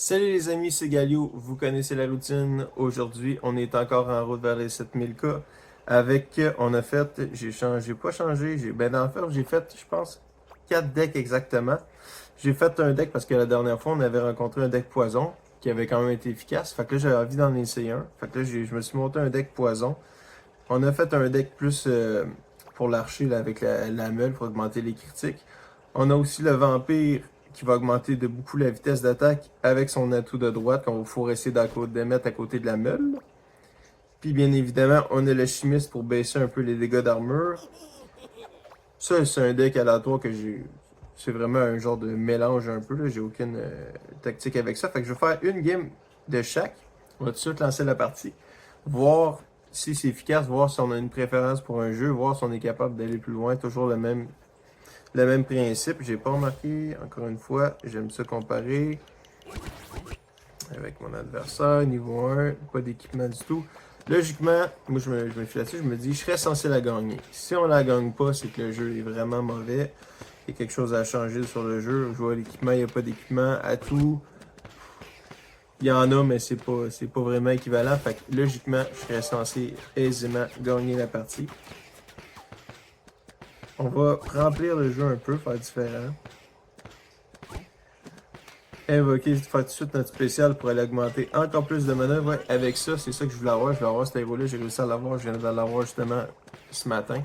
Salut les amis, c'est Galio, vous connaissez la routine. Aujourd'hui, on est encore en route vers les 7000K. On a fait, j'ai pas changé, en fait, j'ai fait, je pense, 4 decks exactement. J'ai fait un deck parce que la dernière fois, on avait rencontré un deck poison qui avait quand même été efficace. Fait que là, j'avais envie d'en essayer un. Fait que là, je me suis monté un deck poison. On a fait un deck plus pour l'archer là, avec la meule pour augmenter les critiques. On a aussi le vampire qui va augmenter de beaucoup la vitesse d'attaque avec son atout de droite qu'on va pouvoir essayer de mettre à côté de la meule. Puis bien évidemment, on a le chimiste pour baisser un peu les dégâts d'armure. Ça, c'est un deck aléatoire que j'ai. C'est vraiment un genre de mélange un peu. J'ai aucune tactique avec ça. Fait que je vais faire une game de chaque. On va tout de suite lancer la partie. Voir si c'est efficace, voir si on a une préférence pour un jeu, voir si on est capable d'aller plus loin. Toujours le même principe. J'ai pas remarqué, encore une fois, j'aime ça comparer avec mon adversaire, niveau 1, pas d'équipement du tout. Logiquement, moi je me fie là-dessus, je me dis, je serais censé la gagner. Si on la gagne pas, c'est que le jeu est vraiment mauvais. Il y a quelque chose à changer sur le jeu. Je vois l'équipement, il n'y a pas d'équipement. À tout, il y en a, mais c'est pas vraiment équivalent. Fait que logiquement, je serais censé aisément gagner la partie. On va remplir le jeu un peu, faire différent. Invoquer, faire tout de suite notre spécial pour aller augmenter encore plus de manœuvres. Ouais, avec ça, c'est ça que je voulais avoir. Je voulais avoir cet héros-là. J'ai réussi à l'avoir. Je viens de l'avoir justement ce matin.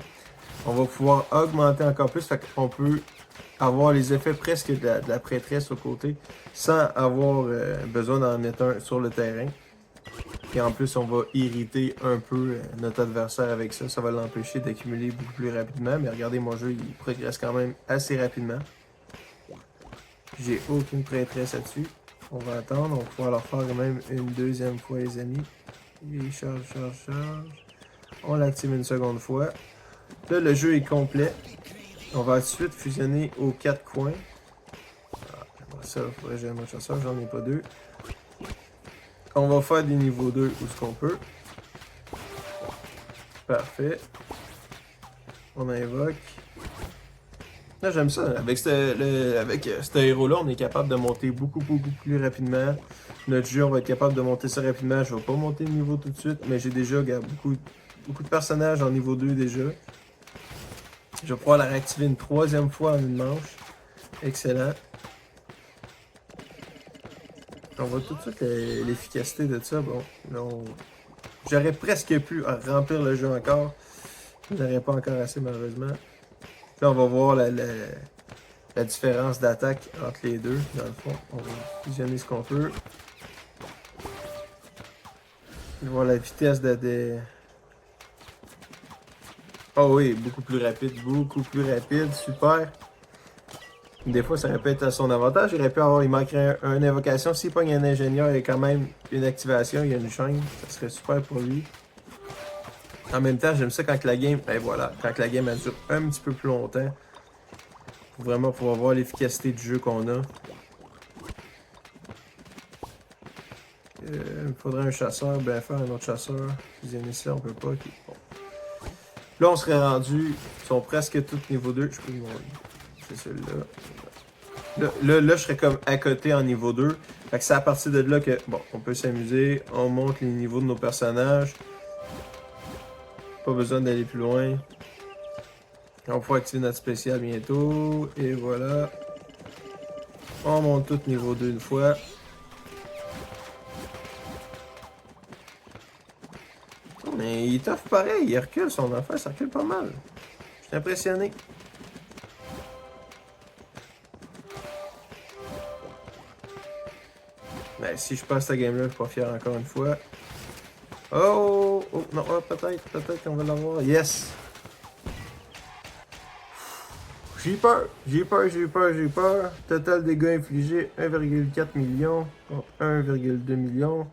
On va pouvoir augmenter encore plus. Fait qu'on peut avoir les effets presque de la prêtresse au côté sans avoir besoin d'en mettre un sur le terrain. Et en plus, on va irriter un peu notre adversaire avec ça. Ça va l'empêcher d'accumuler beaucoup plus rapidement. Mais regardez, mon jeu, il progresse quand même assez rapidement. J'ai aucune prêtresse là-dessus. On va attendre. On va pouvoir leur faire même une deuxième fois, les amis. Et charge, charge, charge. On l'active une seconde fois. Là, le jeu est complet. On va tout de suite fusionner aux 4 coins. Ça, il faudrait que j'ai un autre chasseur. J'en ai pas deux. On va faire des niveaux 2 où ce qu'on peut. Parfait. On invoque. Là, j'aime ça. Avec cet héros-là, on est capable de monter beaucoup plus rapidement. Notre jeu, on va être capable de monter ça rapidement. Je vais pas monter le niveau tout de suite, mais j'ai déjà beaucoup de personnages en niveau 2 déjà. Je vais pouvoir la réactiver une troisième fois en une manche. Excellent. On voit tout de suite l'efficacité de ça. Bon, là, j'aurais presque pu remplir le jeu encore. Je n'aurais pas encore assez, malheureusement. Là, on va voir la différence d'attaque entre les deux. Dans le fond, on va fusionner ce qu'on peut. On va voir la vitesse Oh oui, beaucoup plus rapide, super. Des fois, ça aurait pu être à son avantage. Il manquerait une invocation. S'il pogne un ingénieur, il y a quand même une activation, il y a une chaîne. Ça serait super pour lui. En même temps, j'aime ça quand la game, ben voilà, quand la game elle dure un petit peu plus longtemps. Pour vraiment pouvoir voir l'efficacité du jeu qu'on a. Il me faudrait un chasseur, ben faire un autre chasseur. Fusionner ça, on peut pas. Okay. Bon. Là, on serait rendu, ils sont presque tous niveau 2. Je peux le montrer. C'est celui-là. Là, je serais comme à côté en niveau 2. Fait que c'est à partir de là que, bon, on peut s'amuser. On monte les niveaux de nos personnages. Pas besoin d'aller plus loin. On va pouvoir activer notre spécial bientôt. Et voilà. On monte tout niveau 2 une fois. Mais il est tough pareil. Il recule son affaire. Ça recule pas mal. Je suis impressionné. Mais si je passe cette game-là, je suis pas fier encore une fois. Oh, oh non, oh, peut-être qu'on va l'avoir. Yes! J'ai eu peur. Total dégâts infligés 1,4 million contre 1,2 million.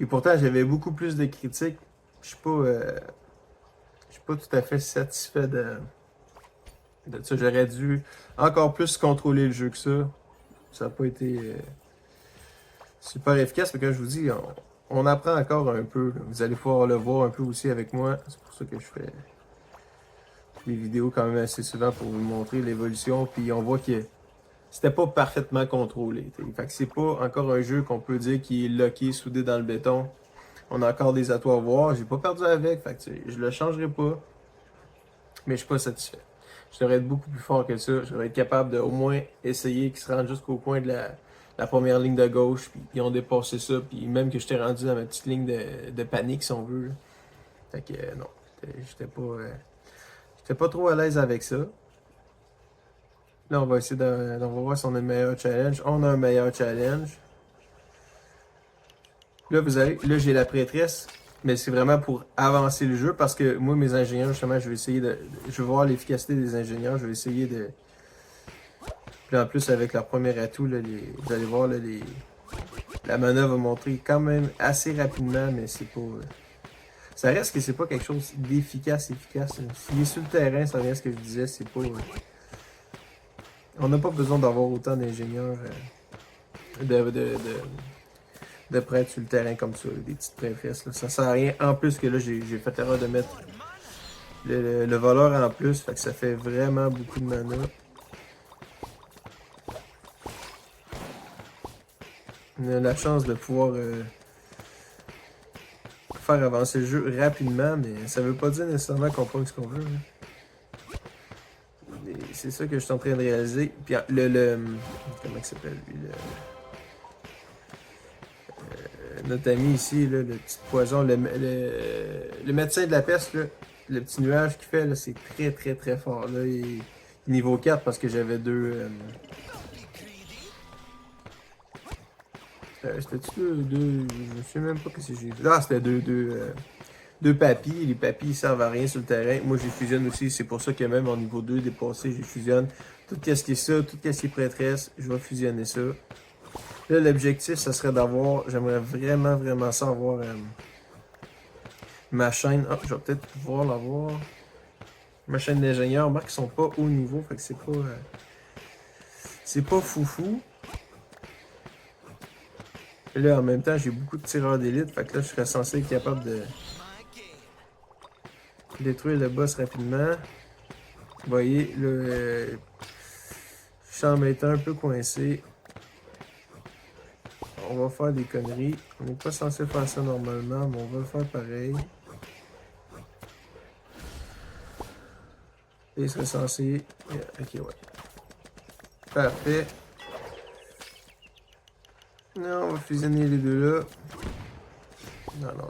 Et pourtant, j'avais beaucoup plus de critiques. Je suis pas tout à fait satisfait de ça. J'aurais dû encore plus contrôler le jeu que ça. Ça n'a pas été super efficace. Mais comme je vous dis, on apprend encore un peu. Vous allez pouvoir le voir un peu aussi avec moi. C'est pour ça que je fais des vidéos quand même assez souvent pour vous montrer l'évolution. Puis on voit que c'était pas parfaitement contrôlé. T'sais. Fait que c'est pas encore un jeu qu'on peut dire qui est locké, soudé dans le béton. On a encore des atouts à voir. J'ai pas perdu avec, fait que je le changerai pas. Mais je suis pas satisfait. Je devrais être beaucoup plus fort que ça. Je devrais être capable de au moins essayer qu'ils se rendent jusqu'au coin de la première ligne de gauche. Puis ils ont dépassé ça. Puis même que j'étais rendu dans ma petite ligne de panique, si on veut. Là. Fait que non, j'étais pas trop à l'aise avec ça. Là, on va essayer on va voir si on a un meilleur challenge. On a un meilleur challenge. Là, vous avez, là, j'ai la prêtresse, mais c'est vraiment pour avancer le jeu parce que moi, mes ingénieurs, justement, je vais essayer je vais voir l'efficacité des ingénieurs. Je vais essayer de. Puis en plus, avec leur premier atout, là, vous allez voir, là, la manœuvre va montrer quand même assez rapidement, mais c'est pas. Ça reste que c'est pas quelque chose d'efficace. S'il est sur le terrain, ça revient à ce que je disais, c'est pas. On n'a pas besoin d'avoir autant d'ingénieurs de prêtres sur le terrain comme ça, des petites prêtresses. Là. Ça sert à rien. En plus que là, j'ai fait l'erreur de mettre le voleur en plus, fait que ça fait vraiment beaucoup de mana. On a la chance de pouvoir faire avancer le jeu rapidement, mais ça veut pas dire nécessairement qu'on prend ce qu'on veut. C'est ça que je suis en train de réaliser. Puis comment il s'appelle lui? Notre ami ici, là, le petit poison, le médecin de la peste, là, le petit nuage qu'il fait, c'est très très très fort. Là, il est niveau 4 parce que j'avais deux. C'était-tu deux. Je ne sais même pas ce que j'ai vu. Ah, c'était deux papilles. Les papilles ne servent à rien sur le terrain. Moi, j'ai fusionne aussi. C'est pour ça que même en niveau 2 dépassé, j'ai fusionne. Tout ce qui est ça, tout ce qui est prêtresse, je vais fusionner ça. Là, l'objectif, ça serait d'avoir. J'aimerais vraiment, vraiment ça avoir ma chaîne. Ah, je vais peut-être pouvoir l'avoir. Ma chaîne d'ingénieurs, remarque qu'ils sont pas haut niveau. Fait que c'est pas. C'est pas foufou. Et là, en même temps, j'ai beaucoup de tireurs d'élite. Fait que là, je serais censé être capable de détruire le boss rapidement. Vous voyez, là, je suis en étant un peu coincé. On va faire des conneries. On n'est pas censé faire ça normalement, mais on va le faire pareil. Et il serait censé. Ok, ouais. Parfait. Non, on va fusionner les deux là. Non, là.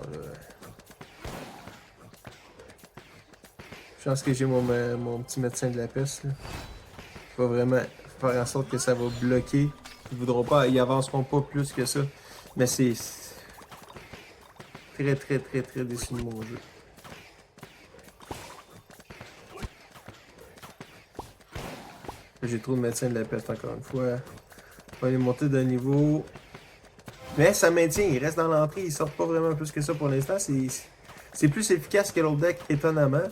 Je pense que j'ai mon petit médecin de la peste. Là. Il va vraiment faire en sorte que ça va bloquer. Ils voudront pas, ils avanceront pas plus que ça. Mais c'est très très très très déçu de mon jeu. J'ai trop de médecins de la peste encore une fois. On va les monter d'un niveau. Mais ça maintient, ils restent dans l'entrée, ils sortent pas vraiment plus que ça pour l'instant. C'est plus efficace que l'autre deck, étonnamment.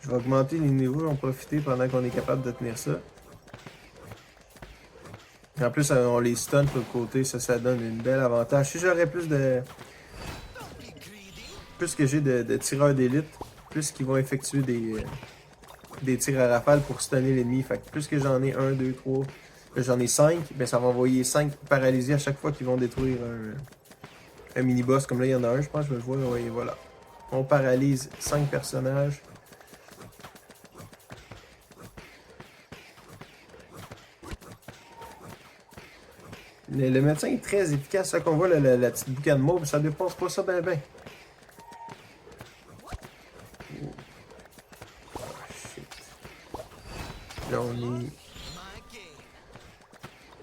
Je vais augmenter les niveaux, en profiter pendant qu'on est capable de tenir ça. En plus, on les stun sur le côté, ça donne une belle avantage. Si j'aurais plus de... Plus que j'ai de tireurs d'élite, plus qu'ils vont effectuer des tirs à rafale pour stunner l'ennemi. Fait que plus que j'en ai 1, 2, 3, j'en ai 5, ben ça va envoyer 5 paralysés à chaque fois qu'ils vont détruire un mini-boss. Comme là, il y en a un, je pense, je vais le voir. Oui, voilà. On paralyse 5 personnages. Le médecin est très efficace. Ça qu'on voit, la petite boucane mauve, ça dépasse pas ça ben ben. Oh, shit. Là, on est...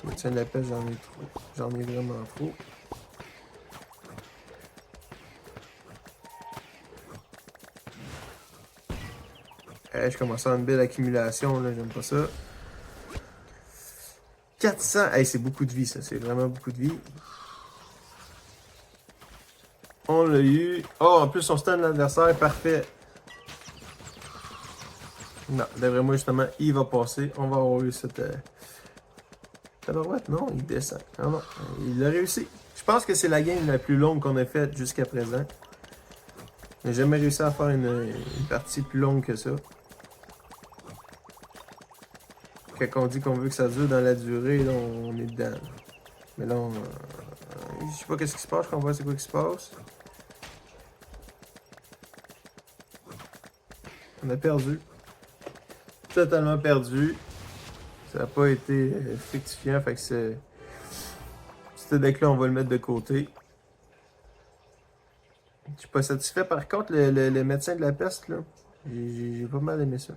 Le médecin de la peste, j'en ai trop. J'en ai vraiment trop. Je commence à avoir une belle accumulation, là, j'aime pas ça. 400, hey, c'est beaucoup de vie, ça, c'est vraiment beaucoup de vie. On l'a eu. Oh, en plus, on stun l'adversaire, parfait. Non, d'après moi, justement, il va passer. On va avoir eu cette... Tabarouette, non, il descend. Non, non, il a réussi. Je pense que c'est la game la plus longue qu'on a faite jusqu'à présent. J'ai jamais réussi à faire une partie plus longue que ça. Ok, quand on dit qu'on veut que ça dure dans la durée, là, on est dedans. Mais là, je sais pas qu'est-ce qui se passe, je comprends c'est quoi qui se passe. On a perdu. Totalement perdu. Ça n'a pas été fructifiant, fait que ce deck-là, on va le mettre de côté. Je suis pas satisfait. Par contre, le médecin de la peste, là, j'ai pas mal aimé ça.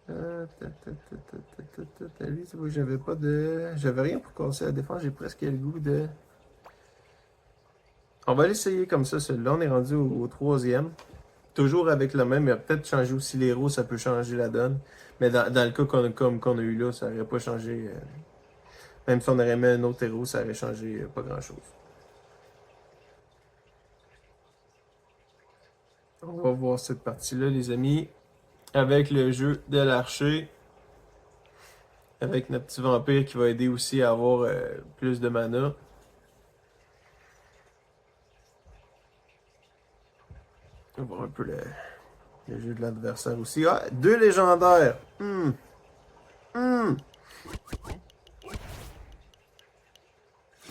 Lui, c'est vrai que j'avais pas de... J'avais rien pour casser la défense, j'ai presque le goût de... On va l'essayer comme ça, celui-là. On est rendu au troisième. Toujours avec le même, mais peut-être changer aussi les héros, ça peut changer la donne. Mais dans le cas qu'on a eu là, ça n'aurait pas changé. Même si on aurait mis un autre héros, ça aurait changé pas grand-chose. On va voir cette partie-là, les amis. Avec le jeu de l'archer. Avec notre petit vampire qui va aider aussi à avoir plus de mana. On va voir un peu le jeu de l'adversaire aussi. Ah, 2 légendaires!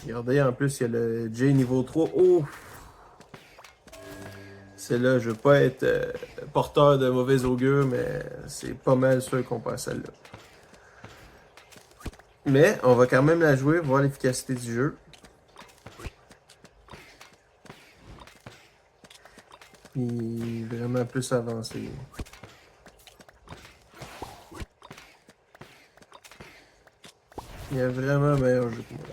Regardez, en plus, il y a le J niveau 3. Oh! C'est là, je veux pas être porteur de mauvais augure, mais c'est pas mal sûr qu'on passe celle-là. Mais on va quand même la jouer, voir l'efficacité du jeu. Puis vraiment plus avancé. Il y a vraiment un meilleur jeu que moi.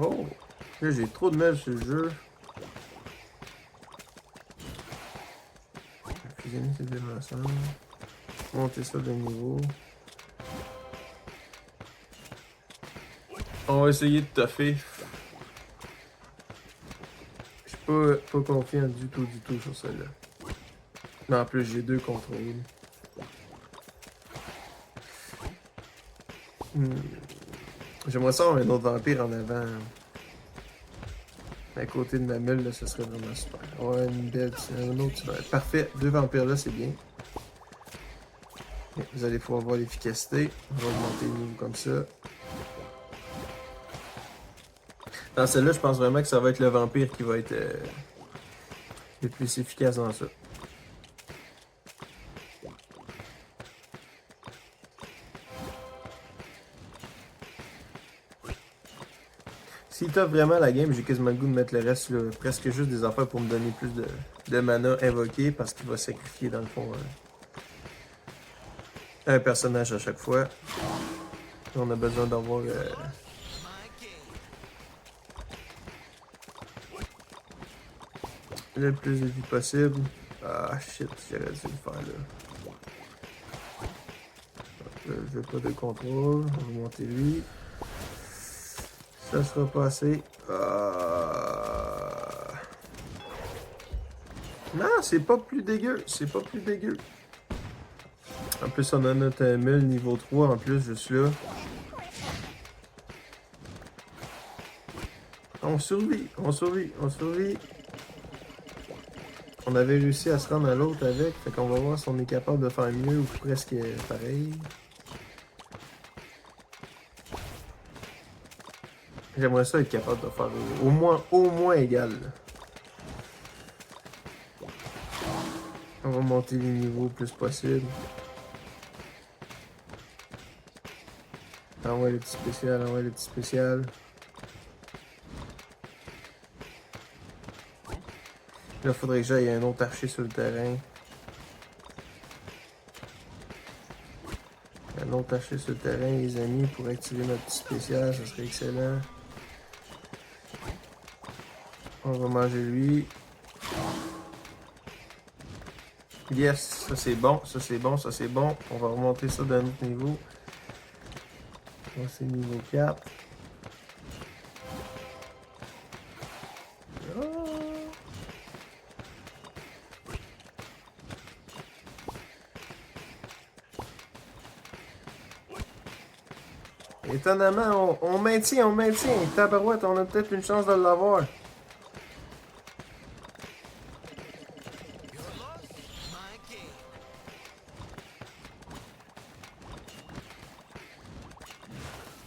Oh! Là, j'ai trop de mal sur le jeu. Fusionner ces deux ensemble. Monter ça de niveau. On va essayer de toffer. Je suis pas confiant du tout sur celle-là. Mais en plus, j'ai 2 contrôles. J'aimerais ça avoir un autre vampire en avant. À côté de ma mule, là, ce serait vraiment super. Ouais, une belle, un autre. Parfait, 2 vampires là, c'est bien. Vous allez pouvoir voir l'efficacité. On va augmenter le niveau comme ça. Dans celle-là, je pense vraiment que ça va être le vampire qui va être le plus efficace dans ça. S'il top vraiment la game, j'ai quasiment le goût de mettre le reste, là, presque juste des affaires pour me donner plus de mana invoqué, parce qu'il va sacrifier dans le fond un personnage à chaque fois. On a besoin d'avoir le plus de vie possible. Ah shit, j'aurais dû le faire là. Je veux pas de contrôle, on va monter lui. Ça sera pas assez. Non, c'est pas plus dégueu. C'est pas plus dégueu. En plus, on a notre mule niveau 3 en plus, juste là. On survit, on survit, on survit. On avait réussi à se rendre à l'autre avec. Fait qu'on va voir si on est capable de faire mieux ou presque pareil. J'aimerais ça être capable de faire au moins égal. On va monter les niveaux le plus possible. Ah ouais, le petit spécial, ah ouais, le petit spécial. Là, faudrait que j'aille un autre archer sur le terrain. Un autre archer sur le terrain, les amis, pour activer notre petit spécial, ça serait excellent. On va manger lui. Yes, ça c'est bon, ça c'est bon, ça c'est bon. On va remonter ça d'un autre niveau. Là, c'est niveau 4. Étonnamment, on maintient, on maintient. Tabarouette, on a peut-être une chance de l'avoir.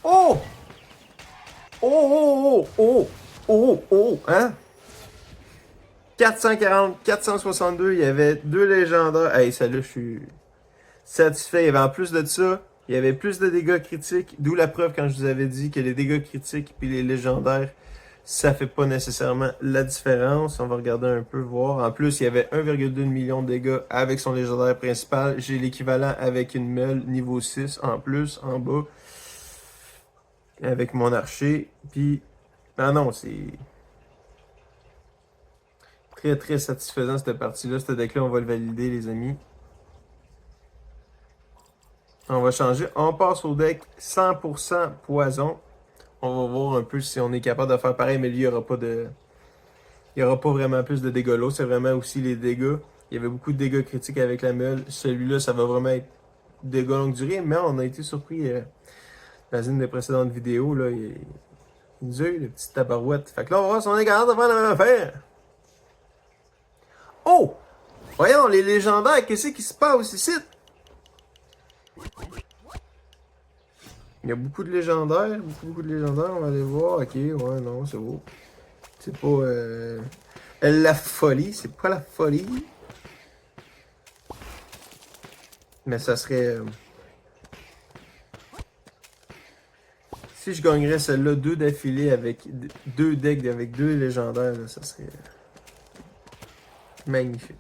Oh! Oh, oh, oh, oh, oh, oh, hein? 440, 462, il y avait deux légendaires. Hey, celle-là, je suis satisfait. Il y avait en plus de ça, il y avait plus de dégâts critiques. D'où la preuve quand je vous avais dit que les dégâts critiques puis les légendaires, ça fait pas nécessairement la différence. On va regarder un peu, voir. En plus, il y avait 1,2 million de dégâts avec son légendaire principal. J'ai l'équivalent avec une meule niveau 6 en plus, en bas. Avec mon archer. Puis, ah non, c'est très très satisfaisant cette partie-là. Ce deck-là, on va le valider, les amis. On va changer. On passe au deck 100% poison. On va voir un peu si on est capable de faire pareil, mais lui, il n'y aura pas de. Il n'y aura pas vraiment plus de dégâts là. C'est vraiment aussi les dégâts. Il y avait beaucoup de dégâts critiques avec la meule. Celui-là, ça va vraiment être dégâts longue durée, mais on a été surpris dans une des précédentes vidéos. Là, il nous a eu le petit tabarouette. Fait que là, on va voir si on est capable de faire la même affaire. Oh! Voyons, les légendaires, qu'est-ce qui se passe ici? Il y a beaucoup de légendaires, beaucoup de légendaires, on va aller voir. Ok, ouais, non, c'est beau. C'est pas la folie, c'est pas la folie. Mais ça serait... si je gagnerais celle-là, deux d'affilée avec deux decks avec deux légendaires, là, ça serait magnifique.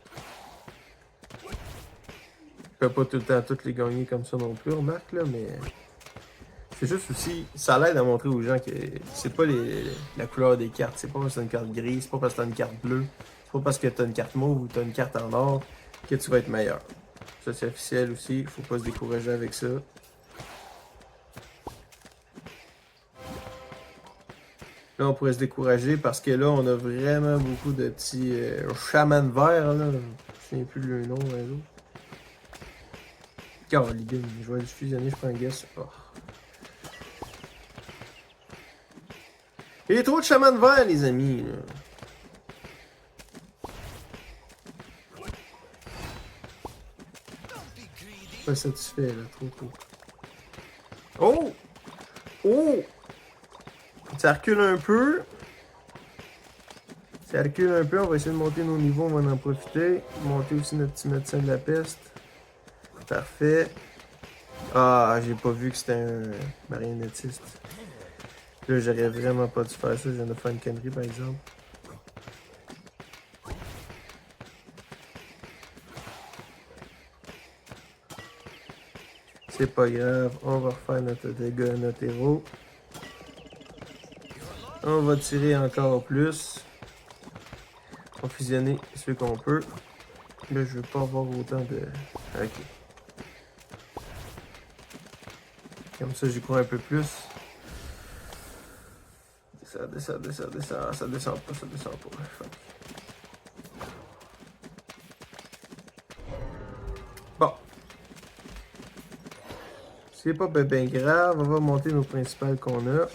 Je peux pas tout le temps toutes les gagner comme ça non plus, remarque, là, mais... c'est juste aussi, ça l'aide à montrer aux gens que c'est pas la couleur des cartes. C'est pas parce que t'as une carte grise, c'est pas parce que t'as une carte bleue, c'est pas parce que t'as une carte mauve ou t'as une carte en or que tu vas être meilleur. Ça, c'est officiel aussi, il faut pas se décourager avec ça. Là, on pourrait se décourager parce que là, on a vraiment beaucoup de petits chamans verts, là. Je me souviens plus le nom, un jour. Carligan, je vais le fusionner, je prends un guess. Oh. Il y a trop de chamans verts, les amis, là. Pas satisfait, là, trop. Oh! Oh! Ça recule un peu. Ça recule un peu, on va essayer de monter nos niveaux, on va en profiter. Monter aussi notre petit médecin de la peste. Parfait. Ah, j'ai pas vu que c'était un marionnettiste. Là, j'aurais vraiment pas dû faire ça, je viens de faire une connerie par exemple. C'est pas grave, on va refaire notre dégât, notre héros. On va tirer encore plus. On va fusionner ceux qu'on peut. Là, je veux pas avoir autant de... Ok. Comme ça, j'y crois un peu plus. Ça descend. Ça descend pas. Bon. C'est pas bien grave. On va monter nos principales qu'on a.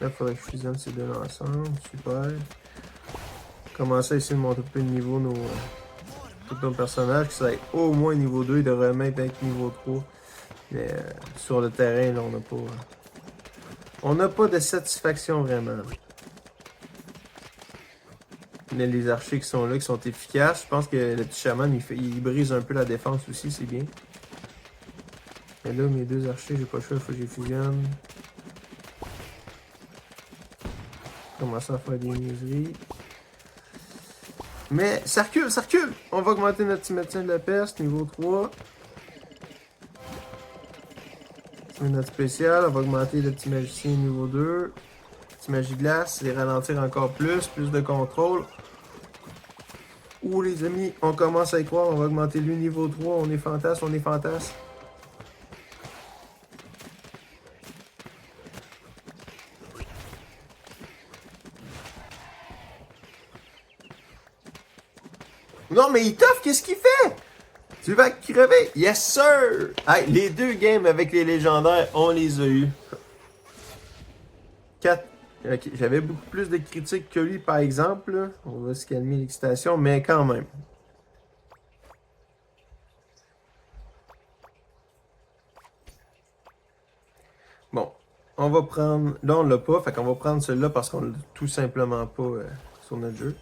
Là, il faudrait que je fusionne ces deux ensemble. Super. Commencer à essayer de monter un peu de niveau tous nos personnages. Que ça ait au moins niveau 2. Il devrait même être niveau 3. Mais sur le terrain, là, on n'a pas... on n'a pas de satisfaction vraiment. Mais les archers qui sont là, qui sont efficaces, je pense que le petit chaman, il brise un peu la défense aussi, c'est bien. Et là, mes deux archers, j'ai pas le choix, il faut que je les fusionne. Commencer à faire des niaiseries. Mais ça recule! On va augmenter notre petit médecin de la peste, niveau 3. C'est notre spécial, on va augmenter le petit magicien niveau 2. Petit magie glace, les ralentir encore plus de contrôle. Ouh les amis, on commence à y croire, on va augmenter le niveau 3, on est fantasme. Non mais il toffe, qu'est-ce qu'il fait? Tu vas crever? Yes sir! Hey, les deux games avec les légendaires, on les a eu. 4. Okay. J'avais beaucoup plus de critiques que lui par exemple. On va se calmer l'excitation, mais quand même. Bon, on va prendre... Là, on l'a pas, fait qu'on va prendre celui-là parce qu'on l'a tout simplement pas sur notre jeu.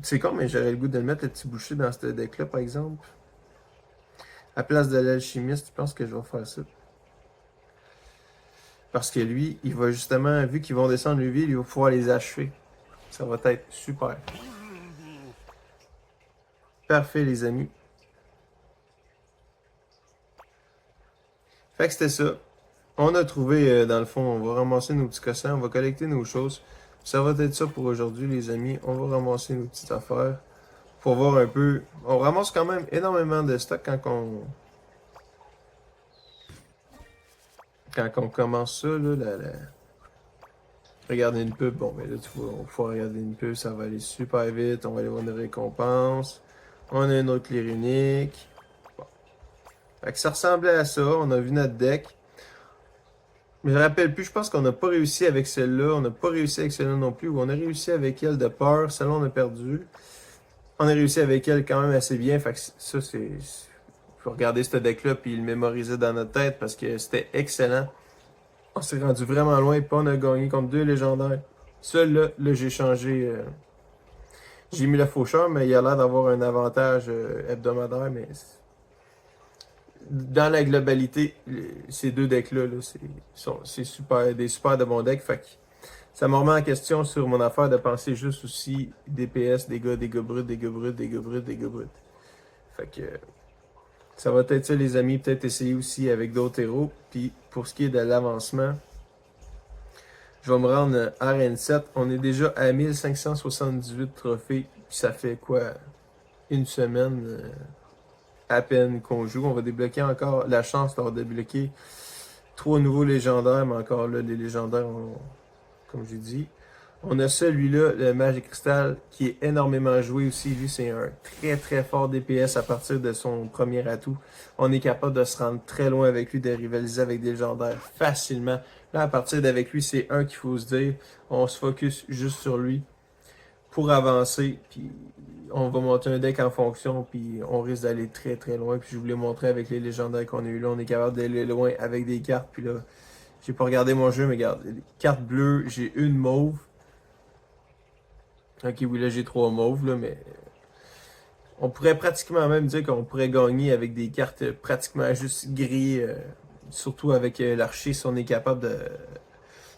C'est con, mais j'aurais le goût de le mettre, le petit boucher, dans ce deck-là, par exemple. À place de l'alchimiste, je pense que je vais faire ça. Parce que lui, il va justement, vu qu'ils vont descendre le ville, il va pouvoir les achever. Ça va être super. Parfait, les amis. Fait que c'était ça. On a trouvé, dans le fond, on va ramasser nos petits cossins, on va collecter nos choses. Ça va être ça pour aujourd'hui, les amis. On va ramasser nos petites affaires. Pour voir un peu. On ramasse quand même énormément de stock quand on commence ça, là, regarder une pub. Bon, mais là, tu vois, on va pouvoir regarder une pub, ça va aller super vite. On va aller voir une récompense. On a une autre clé unique. Bon. Fait que ça ressemblait à ça. On a vu notre deck. Mais je me rappelle plus, je pense qu'on n'a pas réussi avec celle-là. On n'a pas réussi avec celle-là non plus. Ou on a réussi avec elle de peur. Celle-là, on a perdu. On a réussi avec elle quand même assez bien. Fait que ça, c'est. Faut regarder ce deck-là puis le mémoriser dans notre tête parce que c'était excellent. On s'est rendu vraiment loin et on a gagné contre 2 légendaires. Celui-là, là, j'ai changé. J'ai mis le faucheur, mais il a l'air d'avoir un avantage hebdomadaire. Mais dans la globalité, ces deux decks-là, là, c'est super, des super de bons decks. Fait que ça me remet en question sur mon affaire de penser juste aussi DPS, dégâts bruts, dégâts bruts, dégâts bruts, dégâts bruts. Fait que ça va être ça, les amis. Peut-être essayer aussi avec d'autres héros. Puis pour ce qui est de l'avancement, je vais me rendre à RN7. On est déjà à 1578 trophées. Puis ça fait quoi? Une semaine à peine qu'on joue. On va débloquer encore la chance d'avoir débloqué 3 nouveaux légendaires. Mais encore là, les légendaires, comme j'ai dit. On a celui-là, le Mage Cristal, qui est énormément joué aussi. Lui, c'est un très très fort DPS à partir de son premier atout. On est capable de se rendre très loin avec lui, de rivaliser avec des légendaires facilement. Là, à partir d'avec lui, c'est un qu'il faut se dire. On se focus juste sur lui pour avancer. Puis on va monter un deck en fonction. Puis on risque d'aller très très loin. Puis je voulais montrer avec les légendaires qu'on a eu là. On est capable d'aller loin avec des cartes. Puis là, j'ai pas regardé mon jeu, mais regarde. Carte bleue, j'ai une mauve. Ok, oui, là j'ai 3 mauves, là, mais on pourrait pratiquement même dire qu'on pourrait gagner avec des cartes pratiquement juste gris, surtout avec l'archer, si on est capable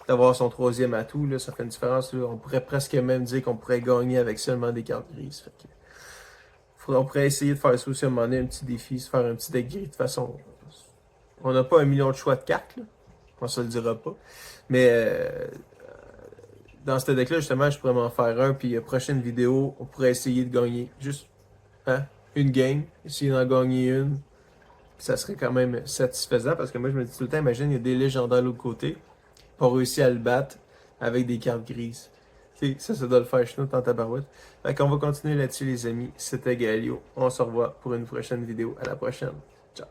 d'avoir son troisième atout, là, ça fait une différence. Là. On pourrait presque même dire qu'on pourrait gagner avec seulement des cartes grises. Fait que, on pourrait essayer de faire ça aussi à un moment donné, un petit défi, se faire un petit deck gris. De toute façon, on n'a pas un million de choix de cartes, là. On se le dira pas. Mais dans ce deck-là, justement, je pourrais m'en faire un, puis prochaine vidéo, on pourrait essayer de gagner juste une game, essayer d'en gagner une. Ça serait quand même satisfaisant, parce que moi, je me dis tout le temps, imagine, il y a des légendaires de l'autre côté, pas réussi à le battre avec des cartes grises. T'sais, ça doit le faire chenoute dans ta barouette. Fait qu'on va continuer là-dessus, les amis. C'était Galio. On se revoit pour une prochaine vidéo. À la prochaine. Ciao.